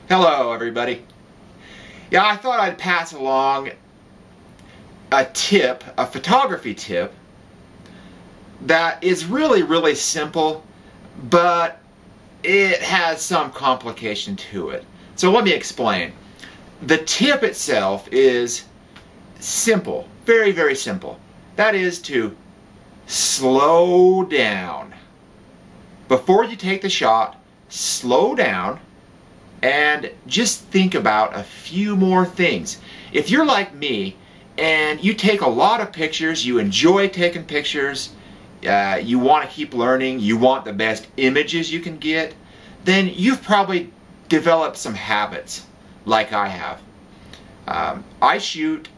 Hello everybody. Yeah, I thought I'd pass along a tip, a photography tip that is really simple, but it has some complication to it. So let me explain. The tip itself is simple, very simple. That is to slow down. Before you take the shot, slow down and just think about a few more things. If you're like me and you take a lot of pictures, you enjoy taking pictures, you want to keep learning, you want the best images you can get, then you've probably developed some habits like I have. I shoot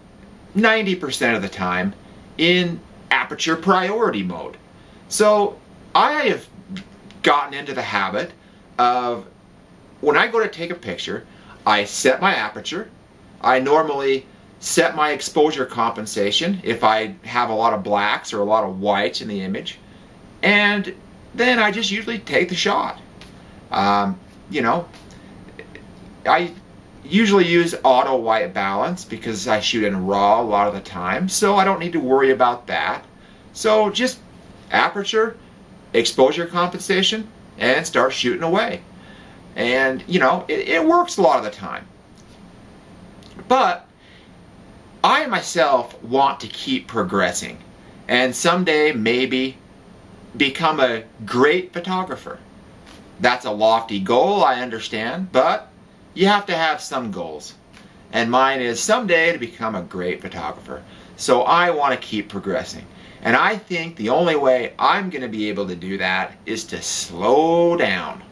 90% of the time in aperture priority mode. So I have gotten into the habit of, when I go to take a picture, I set my aperture. I normally set my exposure compensation if I have a lot of blacks or a lot of whites in the image, and then I just usually take the shot. You know, I usually use auto white balance because I shoot in RAW a lot of the time, so I don't need to worry about that. So just aperture, exposure compensation, and start shooting away. And, you know, it works a lot of the time. But I myself want to keep progressing and someday maybe become a great photographer. That's a lofty goal, I understand, but you have to have some goals. And mine is someday to become a great photographer. So I want to keep progressing. And I think the only way I'm going to be able to do that is to slow down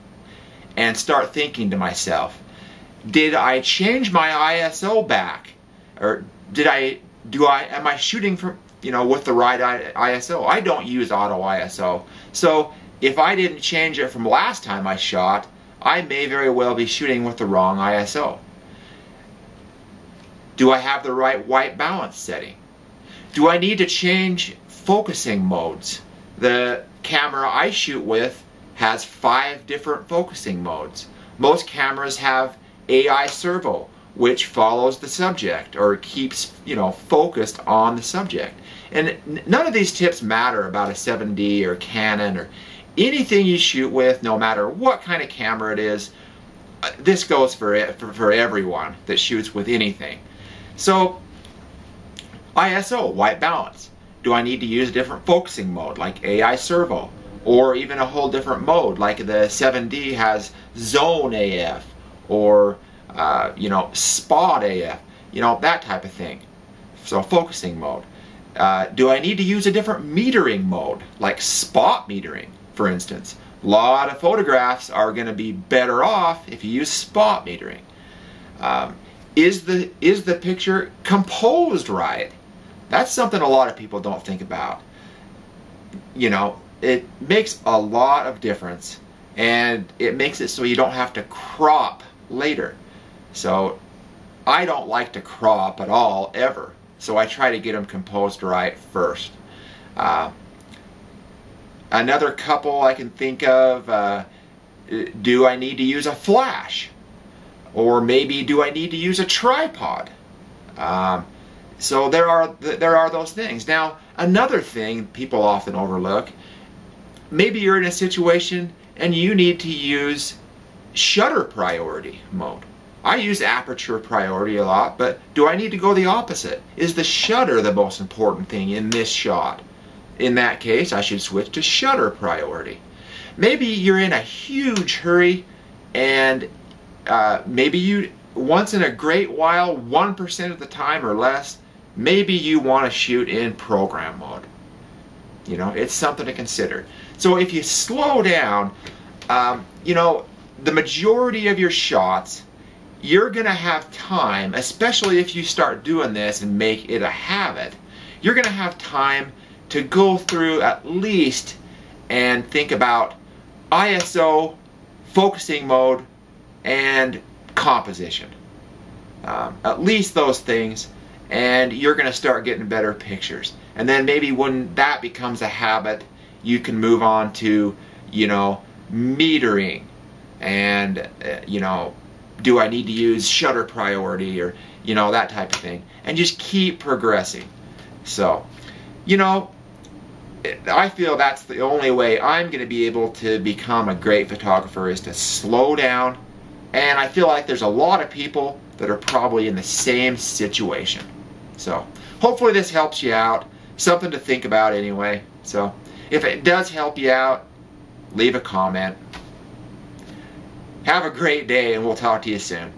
and start thinking to myself, did I change my ISO back? Or am I shooting from, with the right ISO? I don't use auto ISO. So if I didn't change it from last time I shot, I may very well be shooting with the wrong ISO. Do I have the right white balance setting? Do I need to change focusing modes? The camera I shoot with has 5 different focusing modes. Most cameras have AI servo, which follows the subject or keeps, focused on the subject. And none of these tips matter about a 7D or Canon or anything you shoot with, no matter what kind of camera it is. This goes for everyone that shoots with anything. So, ISO, white balance. Do I need to use a different focusing mode like AI servo? Or even a whole different mode, like the 7D has Zone AF, or Spot AF, that type of thing. So focusing mode. Do I need to use a different metering mode, like spot metering, for instance? A lot of photographs are going to be better off if you use spot metering. Is the picture composed right? That's something a lot of people don't think about. It makes a lot of difference, and it makes it so you don't have to crop later. So I don't like to crop at all, ever. So I try to get them composed right first. Another couple I can think of, do I need to use a flash? Or maybe do I need to use a tripod? So there are those things. Now, another thing people often overlook, maybe you're in a situation and you need to use shutter priority mode. I use aperture priority a lot, but do I need to go the opposite? Is the shutter the most important thing in this shot? In that case, I should switch to shutter priority. Maybe you're in a huge hurry and maybe you, once in a great while, 1% of the time or less, maybe you want to shoot in program mode. It's something to consider. So if you slow down, the majority of your shots, you're going to have time, especially if you start doing this and make it a habit, you're going to have time to go through at least and think about ISO, focusing mode, and composition. At least those things, and you're going to start getting better pictures. And then maybe when that becomes a habit, you can move on to, metering and, do I need to use shutter priority, or you know, that type of thing, and just keep progressing. So, you know, I feel that's the only way I'm going to be able to become a great photographer, is to slow down. And I feel like there's a lot of people that are probably in the same situation. So hopefully this helps you out. Something to think about anyway. So if it does help you out, leave a comment. Have a great day, and we'll talk to you soon.